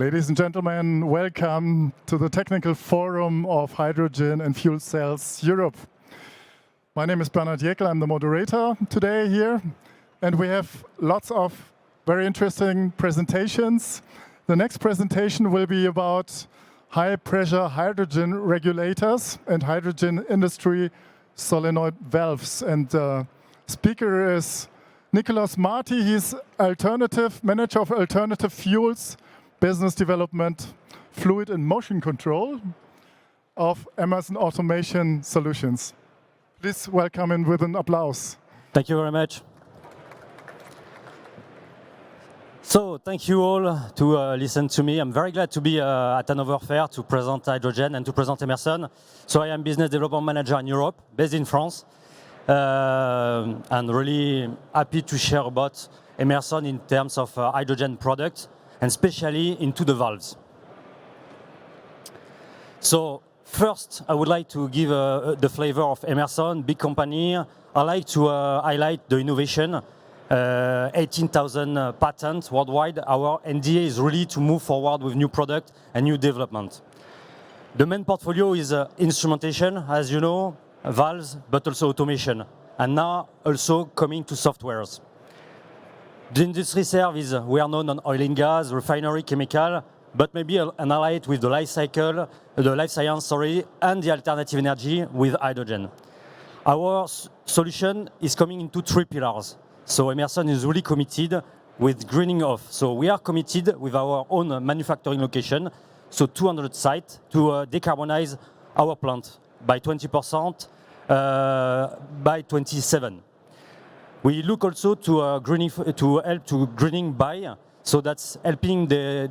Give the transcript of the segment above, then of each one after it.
Ladies and gentlemen, welcome to the Technical Forum of Hydrogen and Fuel Cells Europe. My name is Bernhard Jäckel, I'm the moderator today here, and we have lots of very interesting presentations. The next presentation will be about high-pressure hydrogen regulators and hydrogen industry solenoid valves. And the speaker is Nicolas Marti. He's manager of alternative fuels, business development, fluid and motion control of Emerson Automation Solutions. Please welcome him with an applause. Thank you very much. So, thank you all to listen to me. I'm very glad to be at Hannover Fair to present hydrogen and to present Emerson. So I am business development manager in Europe, based in France, and really happy to share about Emerson in terms of hydrogen products, and especially into the valves. So first, I would like to give the flavor of Emerson, big company. I like to highlight the innovation. 18,000 patents worldwide. Our NDA is really to move forward with new product and new development. The main portfolio is instrumentation, as you know, valves, but also automation, and now also coming to softwares. The industry service, we are known on oil and gas, refinery, chemical, but maybe an allied with the life cycle, the life science, and the alternative energy with hydrogen. Our solution is coming into 3 pillars. So Emerson is really committed with greening off. So we are committed with our own manufacturing location, so 200 sites, to decarbonize our plant by 20% by 27. We look also to help to greening by, so that's helping the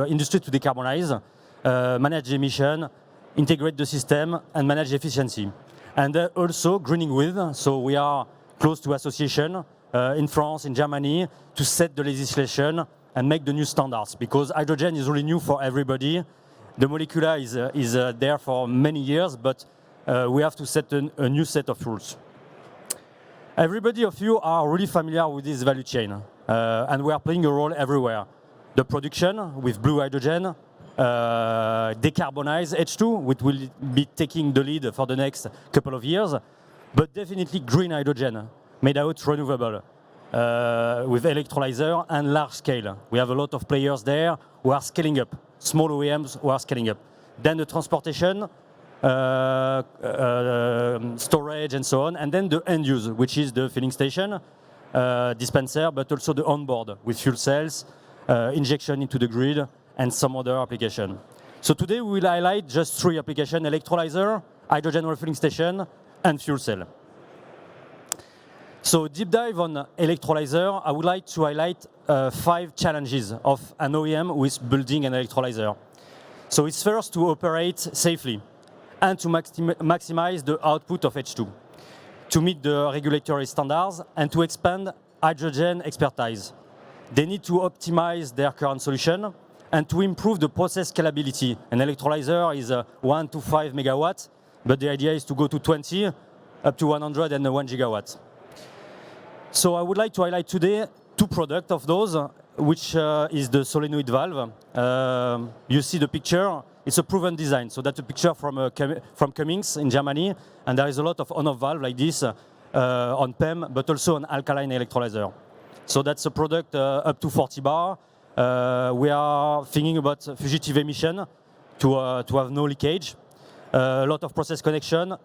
industry to decarbonize, manage emission, integrate the system, and manage efficiency. And also greening with, so we are close to association in France, in Germany, to set the legislation and make the new standards, because hydrogen is really new for everybody. The molecule is there for many years, but we have to set a new set of rules. Everybody of you are really familiar with this value chain, and we are playing a role everywhere. The production with blue hydrogen, decarbonize H2, which will be taking the lead for the next couple of years, but definitely green hydrogen, made out renewable, with electrolyzer and large scale. We have a lot of players there who are scaling up, small OEMs who are scaling up. Then the transportation, storage and so on, and then the end use, which is the filling station, dispenser, but also the onboard with fuel cells, injection into the grid, and some other application. So today we will highlight just 3 applications: electrolyzer, hydrogen refueling station, and fuel cell. So deep dive on electrolyzer, I would like to highlight 5 challenges of an OEM with building an electrolyzer. So it's first to operate safely and to maximize the output of H2, to meet the regulatory standards and to expand hydrogen expertise. They need to optimize their current solution and to improve the process scalability. An electrolyzer is 1 to 5 megawatts, but the idea is to go to 20, up to 101 gigawatts. So I would like to highlight today 2 products of those, which is the solenoid valve. You see the picture. It's a proven design. So that's a picture from Cummins in Germany, and there is a lot of on-off valve like this on PEM, but also on alkaline electrolyzer. So that's a product up to 40 bar. We are thinking about fugitive emission to have no leakage, a lot of process connection,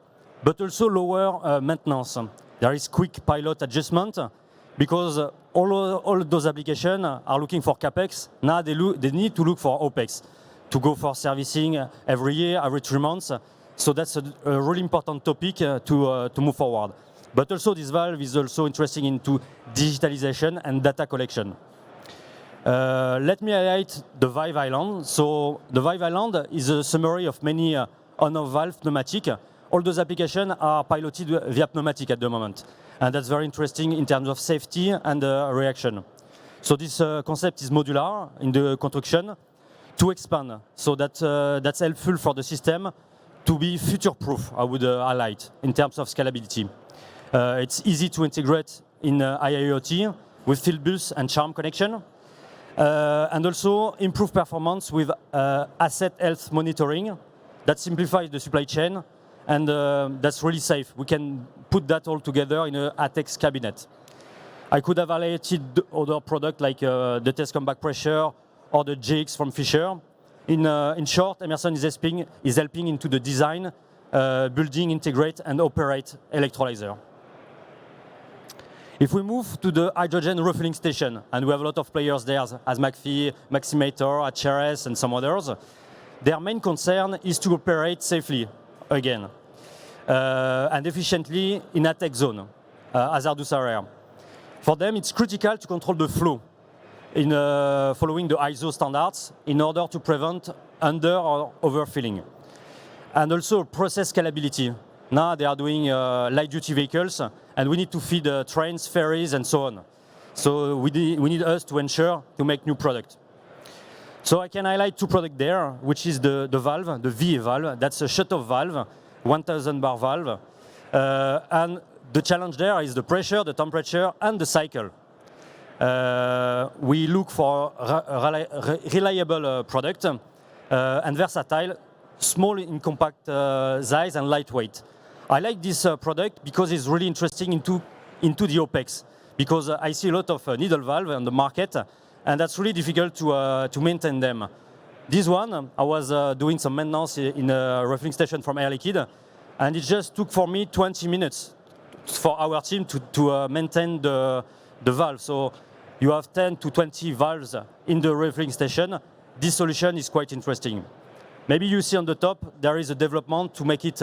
but also lower maintenance. There is quick pilot adjustment, because all those applications are looking for CapEx. Now they need to look for OpEx, to go for servicing every year, every 3 months. So that's a really important topic to move forward. But also this valve is also interesting into digitalization and data collection. Let me highlight the valve island. So the valve island is a summary of many on-off valve pneumatic. All those applications are piloted via pneumatic at the moment. And that's very interesting in terms of safety and reaction. So this concept is modular in the construction to expand. So that's helpful for the system to be future-proof, I would highlight, in terms of scalability. It's easy to integrate in IIoT with field bus and charm connection. And also improve performance with asset health monitoring that simplifies the supply chain, and that's really safe. We can put that all together in an ATEX cabinet. I could have highlighted other products like the Tescom back pressure or the GX from Fisher. In short, Emerson is helping into the design, building, integrate, and operate electrolyzer. If we move to the hydrogen refueling station, and we have a lot of players there, as McPhee, Maximator, HRS, and some others, their main concern is to operate safely, again, and efficiently in ATEX zone, hazardous area. For them, it's critical to control the flow in following the ISO standards in order to prevent under or overfilling. And also process scalability. Now they are doing light-duty vehicles, and we need to feed trains, ferries, and so on. So we need us to ensure to make new product. So I can highlight two products there, which is the valve, the VA valve. That's a shut-off valve, 1,000 bar valve. And the challenge there is the pressure, the temperature, and the cycle. We look for a reliable product and versatile, small in compact size and lightweight. I like this product because it's really interesting into the OPEX, because I see a lot of needle valve on the market, and that's really difficult to maintain them. This one, I was doing some maintenance in a refueling station from Air Liquide, and it just took for me 20 minutes for our team to maintain the valve. So you have 10 to 20 valves in the refueling station. This solution is quite interesting. Maybe you see on the top, there is a development to make it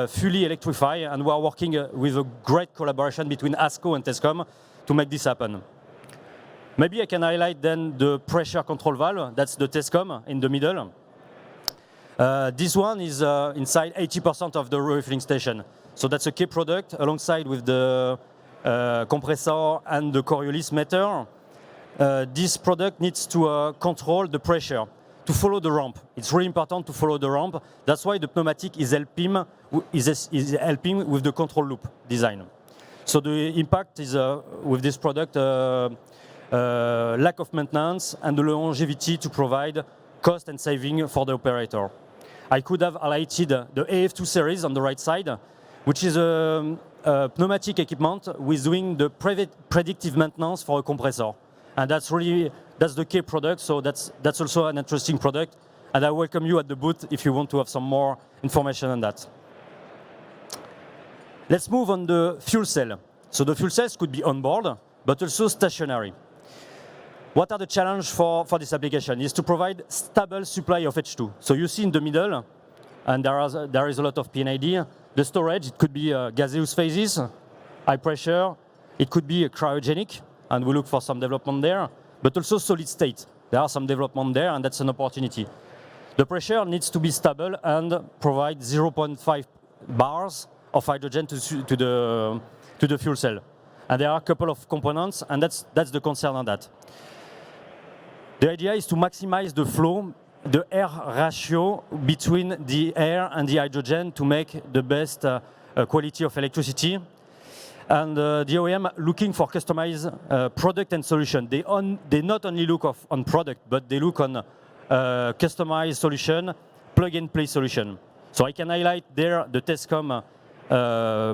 fully electrified, and we are working with a great collaboration between ASCO and Tescom to make this happen. Maybe I can highlight then the pressure control valve. That's the Tescom in the middle. This one is inside 80% of the refueling station. So that's a key product alongside with the compressor and the Coriolis meter. This product needs to control the pressure, to follow the ramp. It's really important to follow the ramp. That's why the pneumatic is helping with the control loop design. So the impact is with this product lack of maintenance and the longevity to provide cost and saving for the operator. I could have highlighted the AF2 series on the right side, which is a pneumatic equipment with doing the predictive maintenance for a compressor. And that's the key product, so that's also an interesting product. And I welcome you at the booth if you want to have some more information on that. Let's move on the fuel cell. So the fuel cells could be on board, but also stationary. What are the challenges for this application? Is to provide stable supply of H2. So you see in the middle, and there is a lot of PNID. The storage, it could be gaseous phases, high pressure. It could be cryogenic, and we look for some development there. But also solid state. There are some development there, and that's an opportunity. The pressure needs to be stable and provide 0.5 bars of hydrogen to the fuel cell. And there are a couple of components, and that's the concern on that. The idea is to maximize the flow, the air ratio between the air and the hydrogen to make the best quality of electricity. And the OEM looking for customized product and solution. They not only look on product, but they look on customized solution, plug-and-play solution. So I can highlight there the Tescom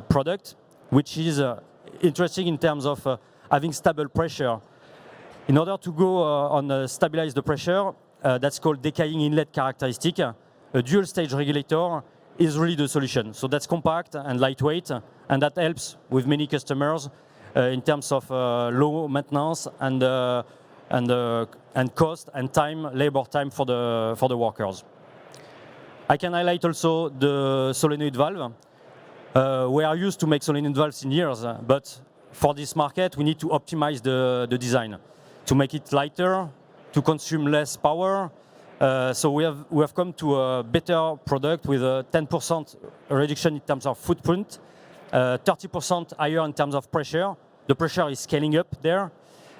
product, which is interesting in terms of having stable pressure. In order to go on stabilize the pressure, that's called decaying inlet characteristic. A dual stage regulator is really the solution. So that's compact and lightweight, and that helps with many customers in terms of low maintenance and cost and time, labor time for the workers. I can highlight also the solenoid valve. We are used to make solenoid valves in years, but for this market, we need to optimize the design to make it lighter, to consume less power. So we have come to a better product with a 10% reduction in terms of footprint, 30% higher in terms of pressure. The pressure is scaling up there.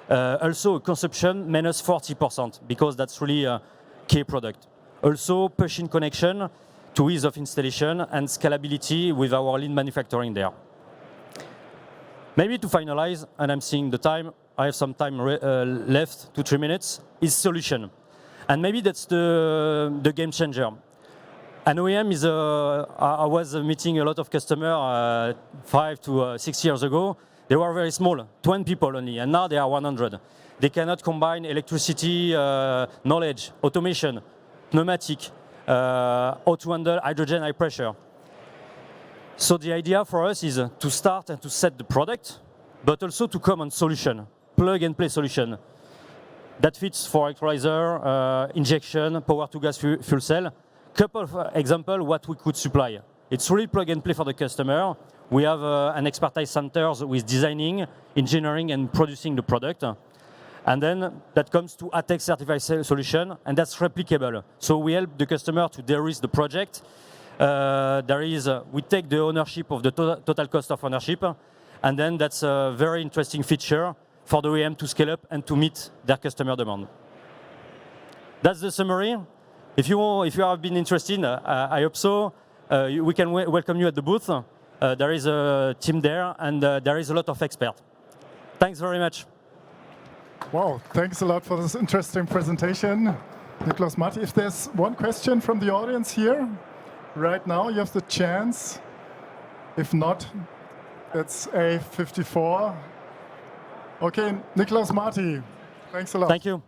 Also consumption minus 40%, because that's really a key product. Also push-in connection to ease of installation and scalability with our lean manufacturing there. Maybe to finalize, and I'm seeing the time, I have some time left, 2-3 minutes, is solution. And maybe that's the game changer. An OEM is I was meeting a lot of customers 5 to 6 years ago. They were very small, 20 people only, and now they are 100. They cannot combine electricity, knowledge, automation, pneumatic, how to handle hydrogen high pressure. So the idea for us is to start and to set the product, but also to come on solution, plug and play solution. That fits for electrolyzer, injection, power to gas fuel cell. Couple of examples what we could supply. It's really plug and play for the customer. We have an expertise center with designing, engineering, and producing the product. And then that comes to ATEX certified solution, and that's replicable. So we help the customer to de-risk the project. We take the ownership of the total cost of ownership, and then that's a very interesting feature for the OEM to scale up and to meet their customer demand. That's the summary. If you have been interested, I hope so. We can welcome you at the booth. There is a team there, and there is a lot of experts. Thanks very much. Wow, thanks a lot for this interesting presentation, Nicolas, Marti. If there's one question from the audience here, right now you have the chance. If not, it's A54. Okay, Nicolas, Marti, thanks a lot. Thank you.